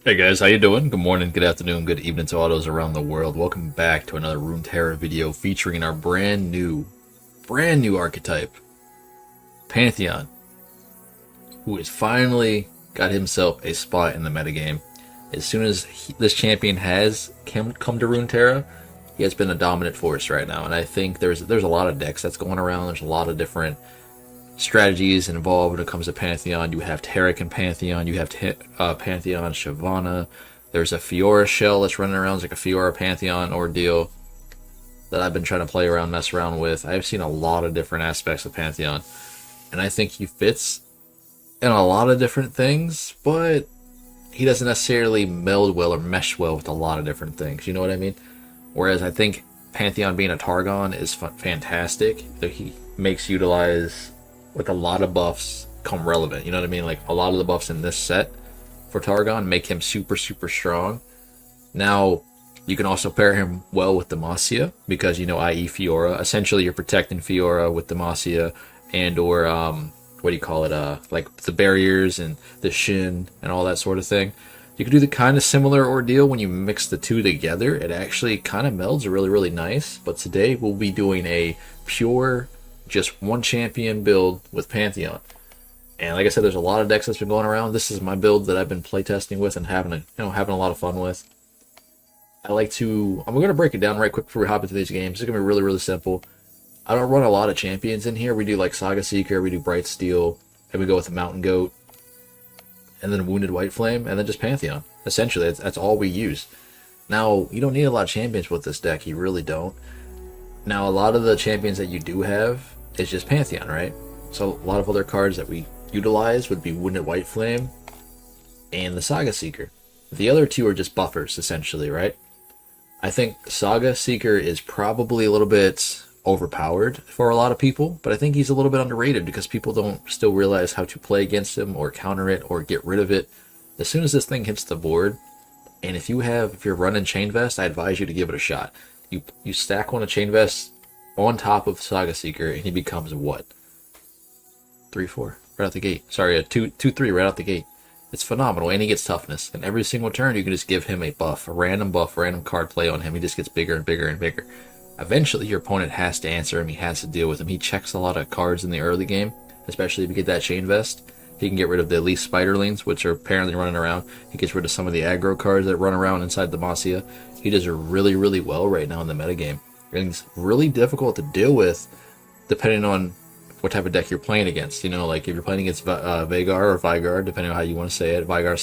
Hey guys, how you doing? Good morning, good afternoon, good evening to all those around the world. Welcome back to another Runeterra video featuring our brand new archetype, Pantheon, who has finally got himself a spot in the metagame. As soon as this champion has come to Runeterra, he has been a dominant force right now, and I think there's a lot of decks that's going around. There's a lot of different strategies involved when it comes to Pantheon. You have Tarek and Pantheon. You have Pantheon Shyvana. There's a Fiora shell that's running around. It's like a Fiora Pantheon ordeal that I've been trying to play around, mess around with. I've seen a lot of different aspects of Pantheon, and I think he fits in a lot of different things, but he doesn't necessarily meld well or mesh well with a lot of different things. You know what I mean? Whereas I think Pantheon being a Targon is fantastic. He makes utilize with a lot of buffs come relevant. You know what I mean? Like a lot of the buffs in this set for Targon make him super strong. Now you can also pair him well with Demacia because, you know, i.e. Fiora. Essentially you're protecting Fiora with Demacia and or what do you call it? Like the barriers and the Shin and all that sort of thing. You can do the kind of similar ordeal when you mix the two together. It actually kind of melds really nice. But today we'll be doing a pure just one champion build with Pantheon. And like I said, there's a lot of decks that's been going around. This is my build that I've been playtesting with and having a lot of fun with. I'm going to break it down right quick before we hop into these games. It's going to be really simple. I don't run a lot of champions in here. We do like Saga Seeker, we do Bright Steel, and we go with the Mountain Goat, and then Wounded White Flame, and then just Pantheon. Essentially, that's all we use. Now, you don't need a lot of champions with this deck. You really don't. Now, a lot of the champions that you do have is just Pantheon, right? So a lot of other cards that we utilize would be Wounded White Flame and the Saga Seeker. The other two are just buffers, essentially, right? I think Saga Seeker is probably a little bit overpowered for a lot of people, but I think he's a little bit underrated because people don't still realize how to play against him or counter it or get rid of it. As soon as this thing hits the board, and if you're running Chain Vest, I advise you to give it a shot. You stack one of Chain Vest on top of Saga Seeker, and he becomes what? 3/4 right out the gate. Sorry, a 2/3 right out the gate. It's phenomenal, and he gets toughness. And every single turn, you can just give him a buff, a random card play on him. He just gets bigger and bigger. Eventually, your opponent has to answer him. He has to deal with him. He checks a lot of cards in the early game, especially if you get that Chain Vest. He can get rid of the Elite Spiderlings, which are apparently running around. He gets rid of some of the aggro cards that run around inside the Demacia. He does really well right now in the metagame. And it's really difficult to deal with depending on what type of deck you're playing against. You know, like if you're playing against Vagar or Vygar, depending on how you want to say it, Vygar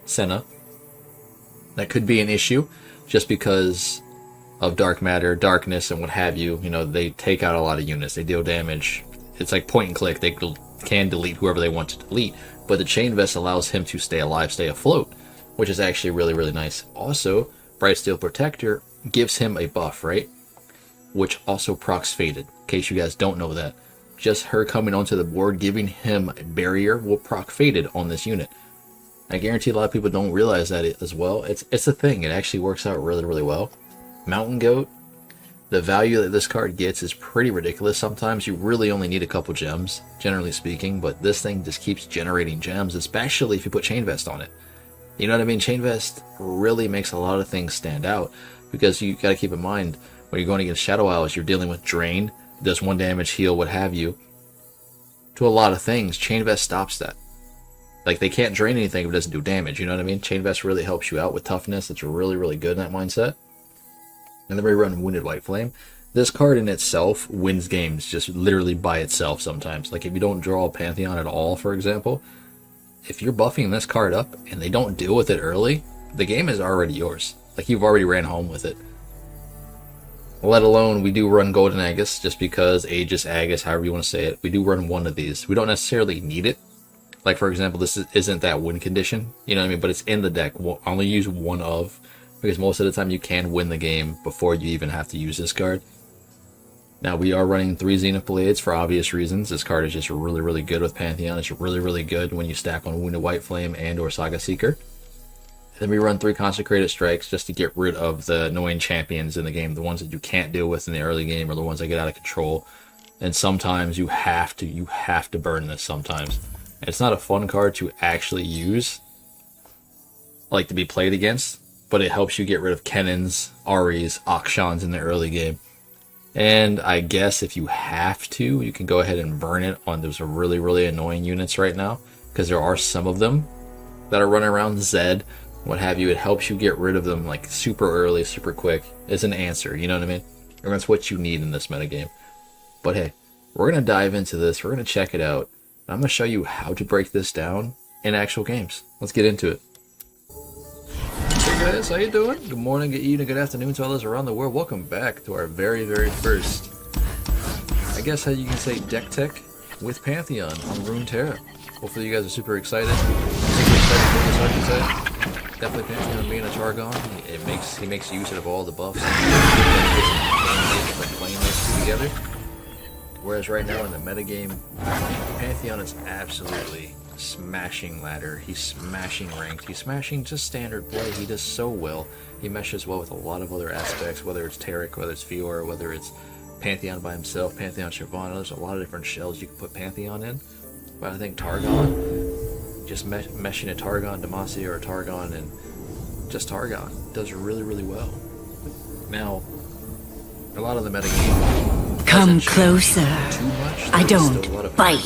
Senna, that could be an issue just because of dark matter, darkness, and what have you. You know, they take out a lot of units. They deal damage. It's like point and click. They can delete whoever they want to delete, but the Chain Vest allows him to stay alive, stay afloat, which is actually really nice. Also, Bright Steel Protector gives him a buff, right? Which also procs Faded, in case you guys don't know that. Just her coming onto the board, giving him a barrier, will proc Faded on this unit. I guarantee a lot of people don't realize that as well. It's a thing. It actually works out really well. Mountain Goat, the value that this card gets is pretty ridiculous sometimes. You really only need a couple gems, generally speaking, but this thing just keeps generating gems, especially if you put Chain Vest on it. You know what I mean? Chain Vest really makes a lot of things stand out because you got to keep in mind when you're going against Shadow Owls, you're dealing with Drain, does 1 damage, heal, what have you. To a lot of things, Chain Vest stops that. Like, they can't drain anything if it doesn't do damage, you know what I mean? Chain Vest really helps you out with toughness. It's really good in that mindset. And then we run Wounded White Flame. This card in itself wins games just literally by itself sometimes. Like if you don't draw a Pantheon at all, for example, if you're buffing this card up and they don't deal with it early, the game is already yours. Like you've already ran home with it. Let alone we do run Golden Aegis just because Aegis, Aegis, however you want to say it. We do run one of these. We don't necessarily need it. Like for example, this isn't that win condition, you know what I mean? But it's in the deck. We'll only use one of, because most of the time you can win the game before you even have to use this card. Now we are running 3 Zenith Blades for obvious reasons. This card is just really good with Pantheon. It's really good when you stack on Wounded White Flame and or Saga Seeker. And then we run 3 Consecrated Strikes just to get rid of the annoying champions in the game, the ones that you can't deal with in the early game or the ones that get out of control. And sometimes you have to burn this sometimes. And it's not a fun card to actually use, like to be played against, but it helps you get rid of Kennons, Aries, Akshans in the early game. And I guess if you have to, you can go ahead and burn it on those really, really annoying units right now, because there are some of them that are running around Zed, what have you. It helps you get rid of them like super early, super quick. It's an answer, you know what I mean? And that's what you need in this metagame. But hey, we're going to dive into this. We're going to check it out. I'm going to show you how to break this down in actual games. Let's get into it. Hey guys, how you doing? Good morning, good evening, good afternoon to all those around the world. Welcome back to our very, very first, I guess how you can say, deck tech with Pantheon on Runeterra. Hopefully you guys are super excited. Super excited for this archetype. Definitely Pantheon being a Targon. He makes use of all the buffs by playing those two together. Whereas right now in the metagame, Pantheon is absolutely smashing ladder. He's smashing ranked. He's smashing just standard play. He does so well. He meshes well with a lot of other aspects, whether it's Tarek, whether it's Fiora, whether it's Pantheon by himself, Pantheon Shyvana. There's a lot of different shells you can put Pantheon in. But I think Targon, just meshing a Targon, Demacia, or a Targon, and just Targon does really, really well. Now, a lot of the metagame come closer. Too much. I don't bite.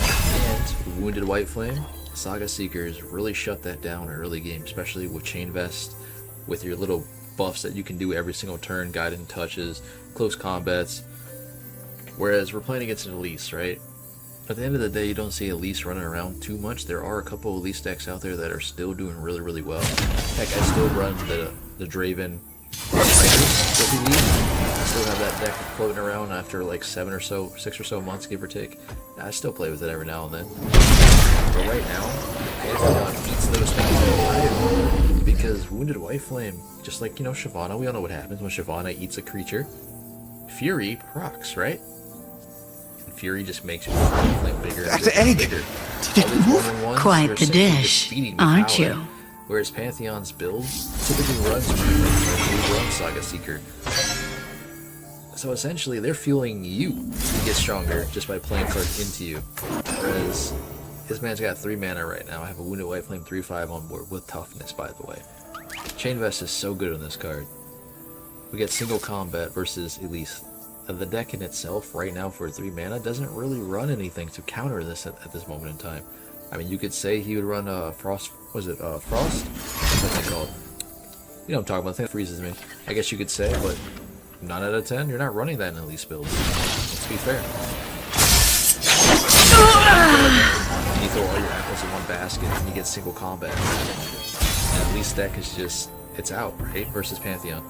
And Wounded White Flame, Saga Seekers really shut that down early game, especially with Chain Vest, with your little buffs that you can do every single turn, guiding touches, close combats. Whereas we're playing against an Elise, right? At the end of the day, you don't see Elise running around too much. There are a couple Elise decks out there that are still doing really, really well. Heck, I still run the Draven with Elise. I still have that deck floating around after like 6 or so months, give or take. I still play with it every now and then. But right now, Pantheon eats those things alive because Wounded White Flame, just like, you know, Shyvana, we all know what happens when Shyvana eats a creature. Fury procs, right? And Fury just makes your flame bigger and bigger. Did it move? Quite the dish, aren't you? Whereas Pantheon's build typically runs Saga Seeker. So essentially, they're fueling you to get stronger just by playing cards into you. Whereas this man's got 3 mana right now. I have a Wounded White Flame 3/5 on board with toughness, by the way. Chain Vest is so good on this card. We get single combat versus Elise. The deck in itself right now for 3 mana doesn't really run anything to counter this at this moment in time. I mean, you could say he would run Frost. Was it Frost? What's it called? You know what I'm talking about. I think it freezes me. I guess you could say, but 9 out of 10, you're not running that in Elise builds. Let's be fair. You throw all your apples in one basket and you get single combat. And Elise deck is just, it's out, right? Versus Pantheon.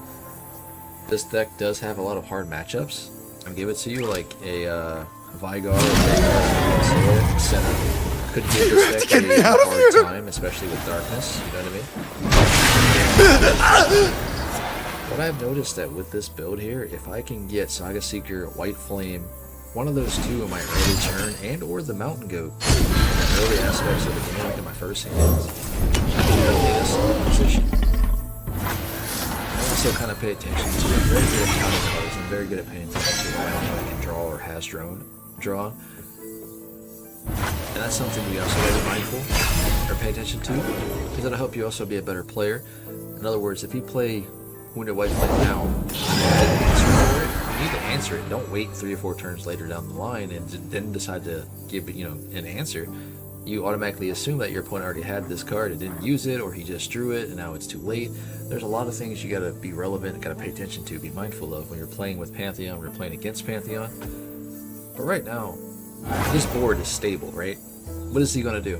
This deck does have a lot of hard matchups. I'll give it to you, like a Vigar or Veigar setup could give this deck a hard time, especially with darkness, you know what I mean? But I've noticed that with this build here, if I can get Saga Seeker, White Flame, one of those two in my early turn, and or the Mountain Goat in the early aspects of the game, like in my first hands, I can really get us in a position. I also kind of pay attention to it. I'm very good at counter cards. I'm very good at paying attention to what I can draw or has draw. And that's something we also gotta be mindful or pay attention to, because that'll help you also be a better player. In other words, if you play Wounded White Flame now, you need to answer it. Don't wait 3 or 4 turns later down the line and then decide to give an answer. You automatically assume that your opponent already had this card and didn't use it, or he just drew it and now it's too late. There's a lot of things you gotta be relevant and gotta pay attention to, be mindful of when you're playing with Pantheon, when you're playing against Pantheon. But right now, this board is stable, right? What is he gonna do?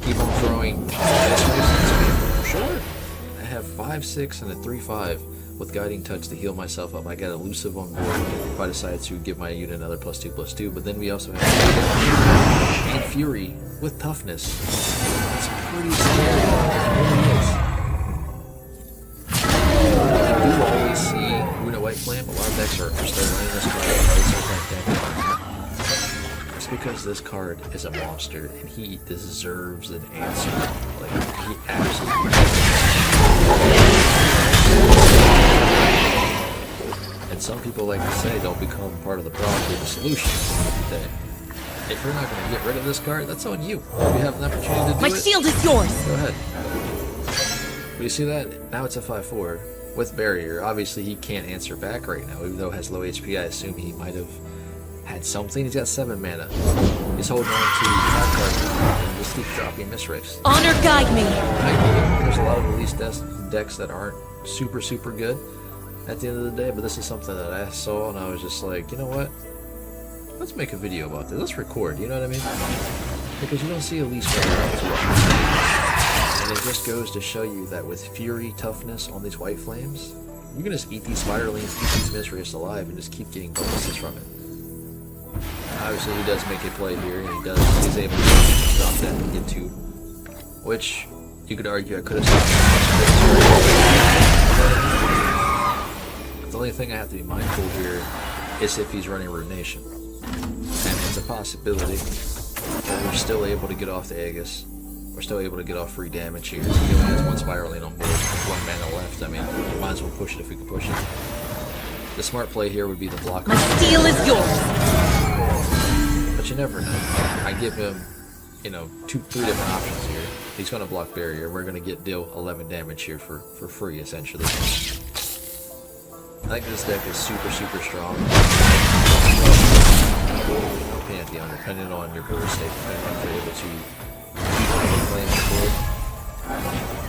Keep on throwing Sure. I have 5/6 and a 3/5 with Guiding Touch to heal myself up. I got Elusive on board if I decide to give my unit another +2/+2, but then we also have and Fury with toughness. It's pretty scary. It really is. You do always see Wounded White Flame. A lot of decks are still running this card. It's because this card is a monster and he deserves an answer. Like, he absolutely does. And some people like to say, don't become part of the problem, be the solution of the day. If you're not going to get rid of this card, that's on you. If you have an opportunity to do My shield is yours! Go ahead. But you see that? Now it's a 5/4 with barrier. Obviously, he can't answer back right now, even though it has low HP. I assume he might have had something. He's got 7 mana. He's holding on to Cardfight and just keep dropping misriffs. Honor guide me. There's a lot of release decks that aren't super good at the end of the day, but this is something that I saw and I was just like, you know what? Let's make a video about this. Let's record, you know what I mean? Because you don't see Elise very often. And it just goes to show you that with Fury toughness on these White Flames, you can just eat these Spiderlings, keep these Misriffs alive, and just keep getting bonuses from it. Obviously, he does make a play here, and he's able to stop that and get 2. Which, you could argue I could have stopped. The only thing I have to be mindful here is if he's running Ruination. And it's a possibility that we're still able to get off the Aegis. We're still able to get off free damage here. He only has 1 Spiraling on board, 1 mana left. I mean, we might as well push it if we can push it. The smart play here would be the block. My steel is yours! But you never know. I give him, you know, 3 different options here. He's going to block barrier. We're going to deal 11 damage here for free, essentially. I think this deck is super strong. Pantheon, depending on your board state, depending on if you're able to play on the board.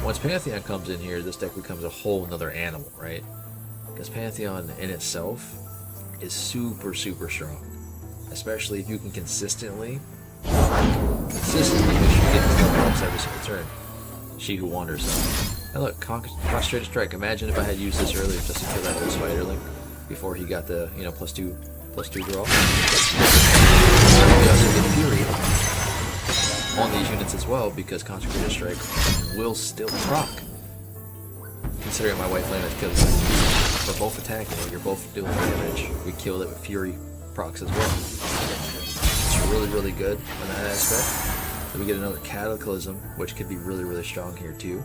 Once Pantheon comes in here, this deck becomes a whole another animal, right? Because Pantheon in itself is super strong. Especially if you can consistently make sure you get the drops every single turn. She who wanders them. And look, concentrated strike. Imagine if I had used this earlier just to kill that little Spiderling before he got the, you know, +2 draw. We also get Fury on these units as well because concentrated strike will still proc. Considering my White Flame has killed it. We're both attacking it, you're both doing damage. We killed it with Fury procs as well. It's really good in that aspect. Then we get another Cataclysm, which could be really strong here too.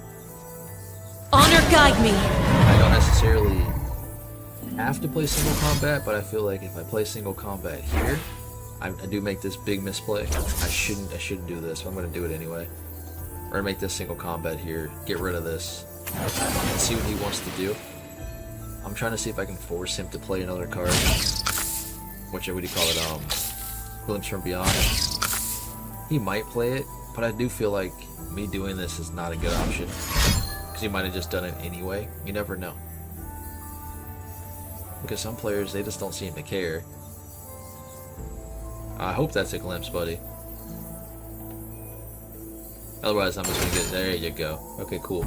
Honor guide me. I don't necessarily have to play single combat, but I feel like if I play single combat here, I do make this big misplay. I shouldn't do this, but I'm going to do it anyway. We're going to make this single combat here, get rid of this, and see what he wants to do. I'm trying to see if I can force him to play another card. What do you call it? Glimpse from Beyond. He might play it, but I do feel like me doing this is not a good option. Because he might have just done it anyway. You never know. Because some players, they just don't seem to care. I hope that's a glimpse, buddy. Otherwise, I'm just gonna get... There you go. Okay, cool.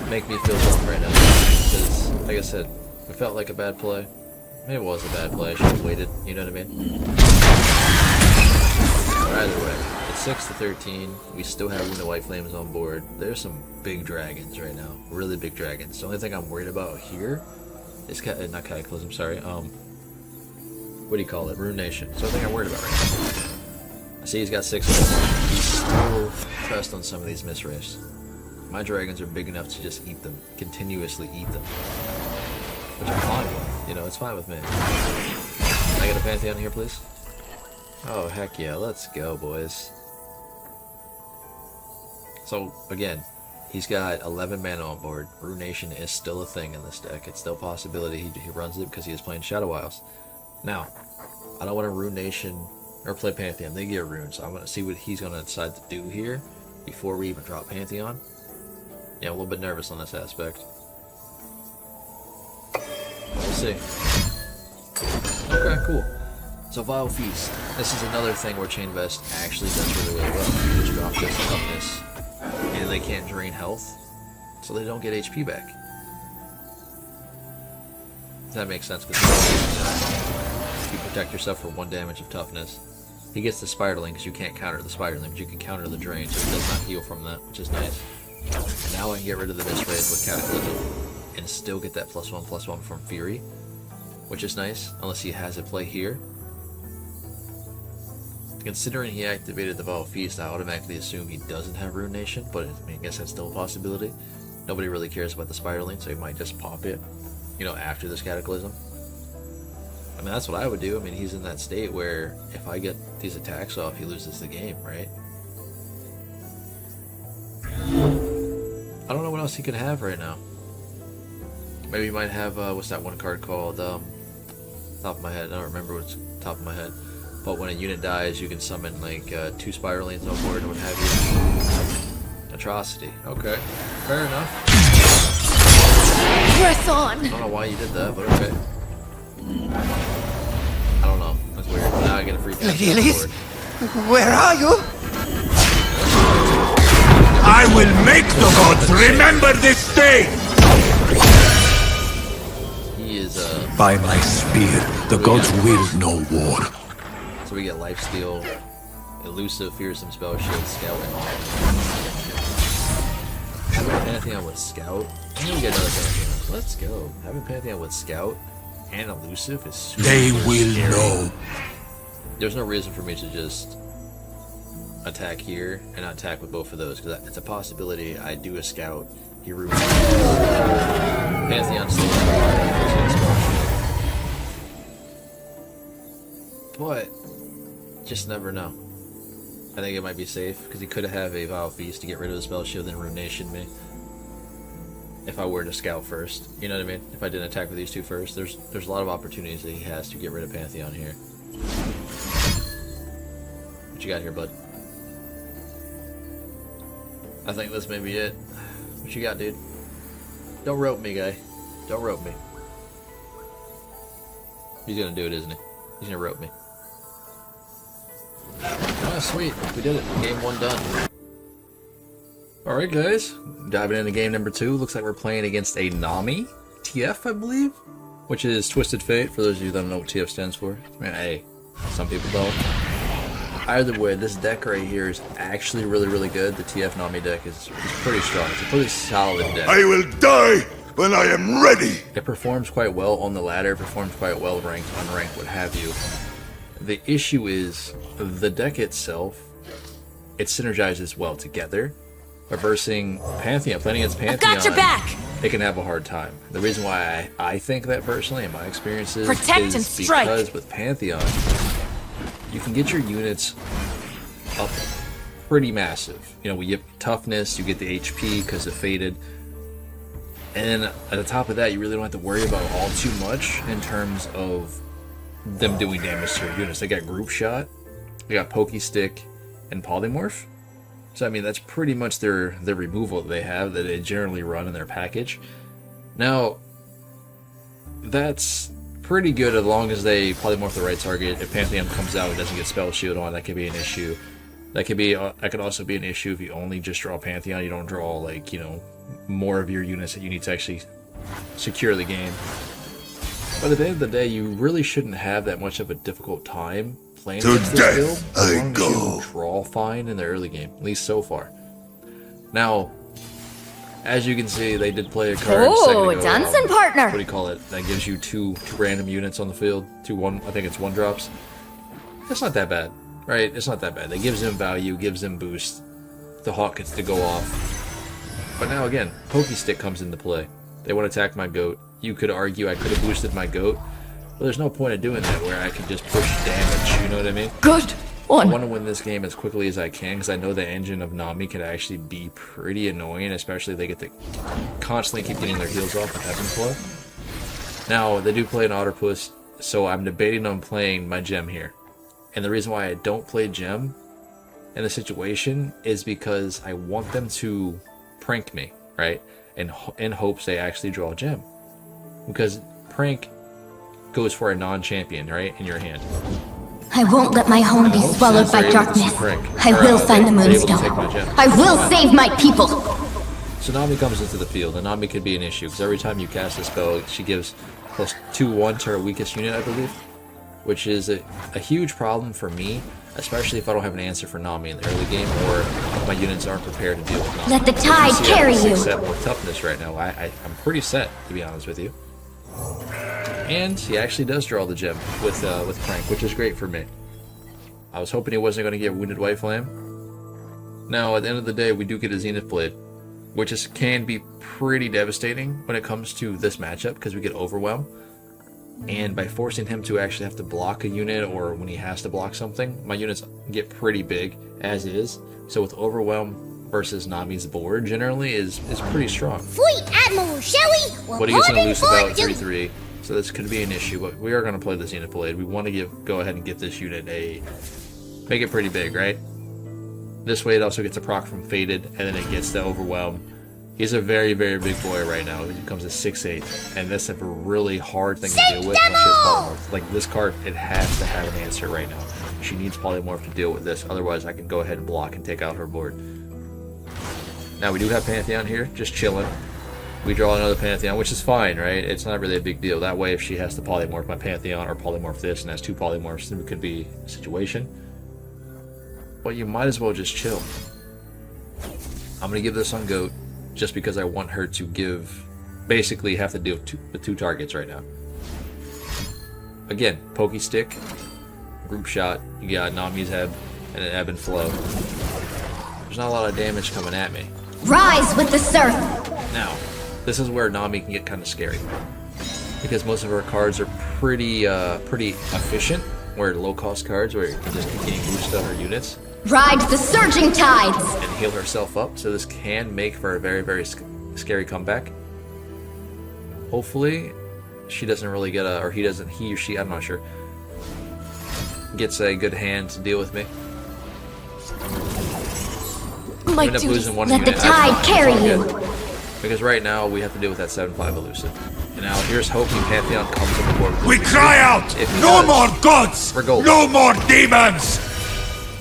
Make me feel dumb right now. Because, like I said, it felt like a bad play. Maybe it was a bad play. I should have waited. You know what I mean? But either way, it's 6-13. We still have the White Flames on board. There's some big dragons right now. Really big dragons. The only thing I'm worried about here is not Cataclysm, sorry. What do you call it? Ruination. So I think I'm worried about right now. I see he's got 6 of them. He's still pressed on some of these misriffs. My dragons are big enough to just eat them. Continuously eat them. Which I'm fine with. You know, it's fine with me. Can I get a Pantheon here, please? Oh, heck yeah. Let's go, boys. So, again, he's got 11 mana on board. Ruination is still a thing in this deck. It's still a possibility he runs it because he is playing Shadow Isles. Now, I don't want to Ruination or play Pantheon. They get runes, so I'm going to see what he's going to decide to do here before we even drop Pantheon. Yeah, I'm a little bit nervous on this aspect. We'll see. Okay, cool. So Vile Feast. This is another thing where Chain Vest actually does really well. You just drop this toughness, and they can't drain health, so they don't get HP back. That makes sense because you protect yourself for 1 damage of toughness. He gets the Spiderling because you can't counter the Spiderling, but you can counter the drain, so he does not heal from that, which is nice. And now I can get rid of the Misraid with Cataclysm and still get that +1/+1 from Fury, which is nice, unless he has a play here. Considering he activated the Vile Feast, I automatically assume he doesn't have Ruination, but I mean, I guess that's still a possibility. Nobody really cares about the Spiderling, so he might just pop it, you know, after this Cataclysm. I mean, that's what I would do. I mean, he's in that state where if I get these attacks off, he loses the game, right? I don't know what else he could have right now. Maybe he might have, what's that one card called? Top of my head, I don't remember what's top of my head. But when a unit dies, you can summon like 2 Spiralings on board and what have you. Atrocity. Okay, fair enough. Press on. I don't know why you did that, but okay. I don't know. That's weird. Now I get a free pass. Lady Elise, where are you? I will make the gods remember this day. He is By my spear, the gods will know war. So we get Lifesteal, Elusive, Fearsome Spell Shield, Scout, and all. Having a Pantheon with Scout, and we get another Pantheon. Let's go. Having Pantheon with Scout and Elusive is super They will scary. know. There's no reason for me to just attack here and not attack with both of those, because it's a possibility I do a Scout, he ruins Pantheon still but just never know. I think it might be safe, because he could have a Vile Feast to get rid of the Spell Shield, then Ruination me. If I were to Scout first, you know what I mean? If I didn't attack with these two first, there's a lot of opportunities that he has to get rid of Pantheon here. What you got here, bud? I think this may be it. What you got, dude? Don't rope me, guy. Don't rope me. He's gonna do it, isn't he? He's gonna rope me. Oh, sweet. We did it. Game 1 done. Alright, guys. Diving into game number 2. Looks like we're playing against a Nami TF, I believe. Which is Twisted Fate, for those of you that don't know what TF stands for. I mean, hey, some people don't. Either way, this deck right here is actually really good. The TF Nami deck is pretty strong. It's a pretty solid deck. I will die when I am ready. It performs quite well on the ladder, performs quite well ranked, unranked, what have you. The issue is the deck itself, it synergizes well together. But versing Pantheon, playing against Pantheon, I've got your back. it can have a hard time. The reason why I think that personally, in my experiences, Protect is and strike. because with Pantheon, you can get your units up pretty massive. You know, we get toughness, you get the HP because of Fated. And at the top of that, you really don't have to worry about all too much in terms of them doing damage to your units. They got Group Shot, they got Pokey Stick, and Polymorph. So I mean, that's pretty much their removal that they have, that they generally run in their package. Now, that's pretty good as long as they polymorph the right target. If Pantheon comes out and doesn't get Spell Shield on, that could be an issue. That could also be an issue if you only just draw Pantheon. You don't draw, like, you know, more of your units that you need to actually secure the game. But at the end of the day, you really shouldn't have that much of a difficult time playing against this build, as long as you draw fine in the early game, at least so far. Now, as you can see, they did play a card. Oh, dancing partner. What do you call it? That gives you two random units on the field. I think it's 1-drops. That's not that bad, right? It's not that bad. It gives them value, gives them boost. The Hawk gets to go off. But now again, Pokey Stick comes into play. They want to attack my goat. You could argue I could have boosted my goat, but there's no point of doing that where I could just push damage, you know what I mean? Good I one. want to win this game as quickly as I can, because I know the engine of Nami can actually be pretty annoying, especially if they get to constantly keep getting their heals off with Heaven Flow. Now, they do play an Otterpuss, so I'm debating on playing my gem here. And the reason why I don't play gem in a situation is because I want them to prank me, right? In hopes they actually draw a gem. Because prank goes for a non-champion, right, in your hand. I won't let my home be swallowed by darkness. I will find the Moonstone. I will save my people! So Nami comes into the field, and Nami could be an issue, because every time you cast a spell, she gives plus 2/1 to her weakest unit, I believe. Which is a huge problem for me, especially if I don't have an answer for Nami in the early game, or my units aren't prepared to deal with Nami. Let the tide carry you! I'm set with toughness right now. I'm pretty set, to be honest with you. And he actually does draw the gem with Prank, which is great for me. I was hoping he wasn't going to get Wounded White Flame. Now, at the end of the day, we do get a Zenith Blade, which can be pretty devastating when it comes to this matchup, because we get Overwhelm. And by forcing him to actually have to block a unit, or when he has to block something, my units get pretty big, as is. So with Overwhelm, versus Nami's board generally is pretty strong. Fleet Admiral, shall we? What he gets in elusive out 3/3, so this could be an issue, but we are going to play this unit blade. We want to go ahead and get this unit make it pretty big, right? This way it also gets a proc from Faded, and then it gets the Overwhelm. He's a very, very big boy right now. He comes at 6'8", and that's a really hard thing to deal with unless she has Polymorph. Like, this card, it has to have an answer right now. She needs Polymorph to deal with this, otherwise I can go ahead and block and take out her board. Now, we do have Pantheon here, just chilling. We draw another Pantheon, which is fine, right? It's not really a big deal. That way, if she has to Polymorph my Pantheon or Polymorph this and has 2 Polymorphs, then it could be a situation. But you might as well just chill. I'm going to give this on GOAT, just because I want her to basically have to deal with two targets right now. Again, Pokey Stick, Group Shot, you got Nami's Ebb, and an Ebb and Flow. There's not a lot of damage coming at me. Rise with the surf! Now, this is where Nami can get kind of scary. Because most of her cards are pretty efficient, where low-cost cards, where you can just continue to boost on her units. Ride the surging tides! And heal herself up, so this can make for a very, very scary comeback. Hopefully, she doesn't really get he or she, I'm not sure, gets a good hand to deal with me. My End up losing one Let the unit. tide carry you! Because right now, we have to deal with that 7/5 elusive. And now, here's hoping Pantheon comes on the board. We cry out! No more gods! We're golden. No more demons!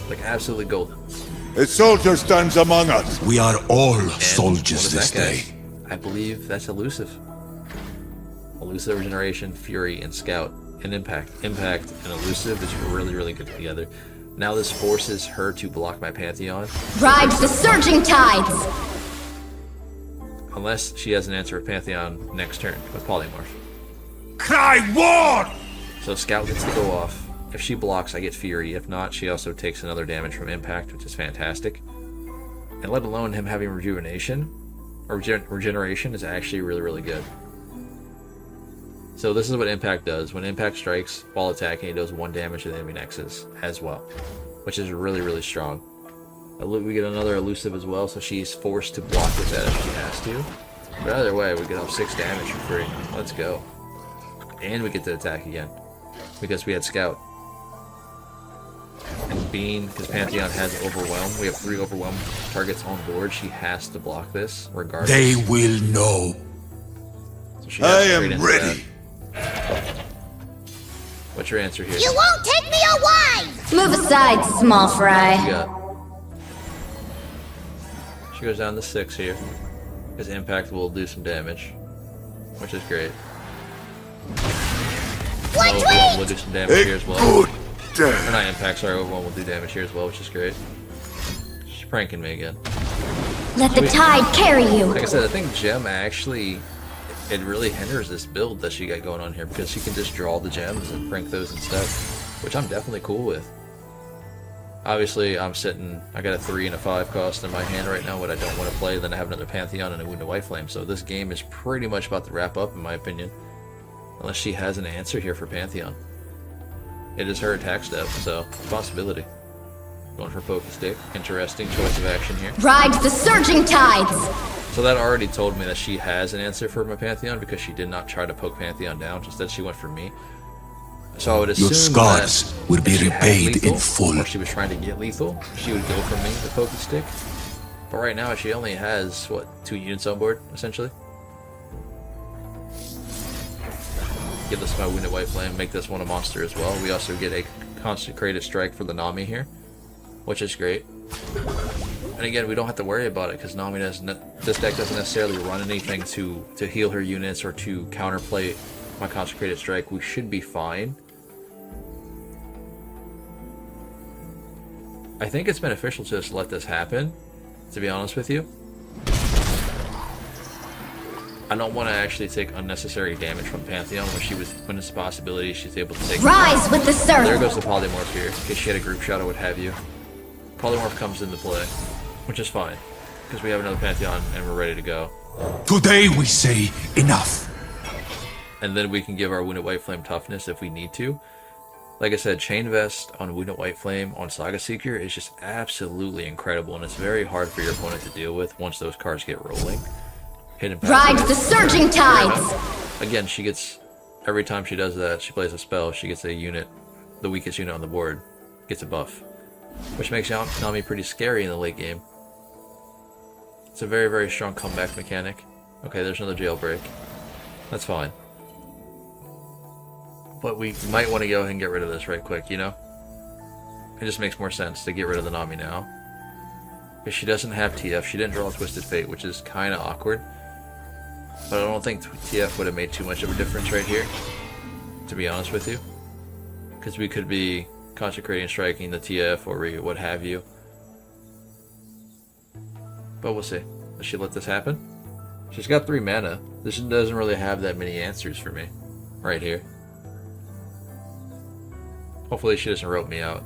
Like, absolutely golden. A soldier stands among us. We are all And soldiers what is this that guy? day. I believe that's elusive. Elusive, Regeneration, Fury, and Scout, and Impact. Impact and elusive is really, really good together. Now this forces her to block my Pantheon. Ride the surging tides! Unless she has an answer of Pantheon next turn with Polymorph. Cry war! So Scout gets to go off. If she blocks, I get Fury. If not, she also takes another damage from Impact, which is fantastic. And let alone him having Rejuvenation, or Regeneration, is actually really, really good. So this is what Impact does. When Impact strikes while attacking, it does 1 damage to the enemy nexus as well, which is really, really strong. We get another elusive as well, so she's forced to block with that if she has to. But either way, we get off 6 damage for free. Let's go. And we get to attack again, because we had Scout. And Bean, because Pantheon has Overwhelm, we have 3 Overwhelm targets on board. She has to block this, regardless. They will know. So she has I straight am into ready. that. What's your answer here? You won't take me away! Move aside, small fry. What you got? She goes down to 6 here, because Impact will do some damage, which is great. Overwhelm will do some damage here as well. Or not Impact, sorry, Overwhelm will do damage here as well, which is great. She's pranking me again. Let the tide carry you! Like I said, I think Gem actually, it really hinders this build that she got going on here, because she can just draw the gems and prank those instead, which I'm definitely cool with. Obviously, I got a 3 and a 5 cost in my hand right now, what I don't want to play. Then I have another Pantheon and a Wounded White Flame, so this game is pretty much about to wrap up, in my opinion. Unless she has an answer here for Pantheon. It is her attack step, so possibility. Going for Pokey Stick. Interesting choice of action here. Ride the surging tides! So that already told me that she has an answer for my Pantheon, because she did not try to poke Pantheon down. Instead, she went for me. So I would assume Your scars that will be if she had repaid lethal, in full. or she was trying to get lethal, she would go for me, the Pokey Stick. But right now, she only has, what, 2 units on board, essentially? Give this my Wounded White Flame, make this one a monster as well. We also get a Consecrated Strike for the Nami here, which is great. And again, we don't have to worry about it, because Nami this deck doesn't necessarily run anything to heal her units or to counterplay my Consecrated Strike. We should be fine. I think it's beneficial to just let this happen, to be honest with you. I don't want to actually take unnecessary damage from Pantheon when it's a possibility she's able to take. Rise with the surf! There goes the Polymorph here, in case she had a group shot or what have you. Polymorph comes into play, which is fine, because we have another Pantheon and we're ready to go. Today we say enough. And then we can give our Wounded White Flame toughness if we need to. Like I said, Chain Vest on Wounded White Flame on Saga Seeker is just absolutely incredible, and it's very hard for your opponent to deal with once those cards get rolling. Hidden Ride the surging tides! Again, she gets, every time she does that, she plays a spell, she gets a unit, the weakest unit on the board, gets a buff. Which makes Nami pretty scary in the late game. It's a very, very strong comeback mechanic. Okay, there's another jailbreak. That's fine. But we might want to go ahead and get rid of this right quick, you know? It just makes more sense to get rid of the Nami now. Because she doesn't have TF, she didn't draw Twisted Fate, which is kind of awkward. But I don't think TF would have made too much of a difference right here, to be honest with you. Because we could be consecrating, striking the TF, or what have you. But we'll see. Does she let this happen? She's got 3 mana. This doesn't really have that many answers for me. Right here. Hopefully she doesn't rope me out.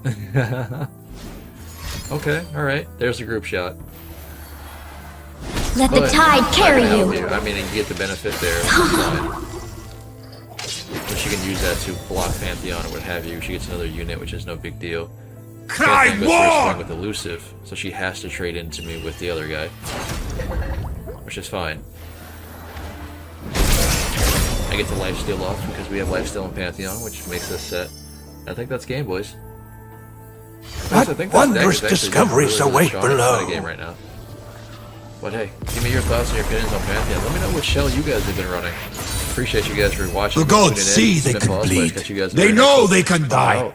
Okay, alright. There's the group shot. Let the tide carry you. I mean, you get the benefit there. And she can use that to block Pantheon or what have you. She gets another unit, which is no big deal. Cry more! With elusive, so she has to trade into me with the other guy, which is fine. I get the lifesteal off because we have lifesteal in Pantheon, which makes us set. I think that's game, boys. What wondrous discoveries await below? Game right now. But hey, give me your thoughts and your opinions on Pantheon. Let me know what shell you guys have been running. Appreciate you guys for watching. The gods see they can bleed. They know they can die.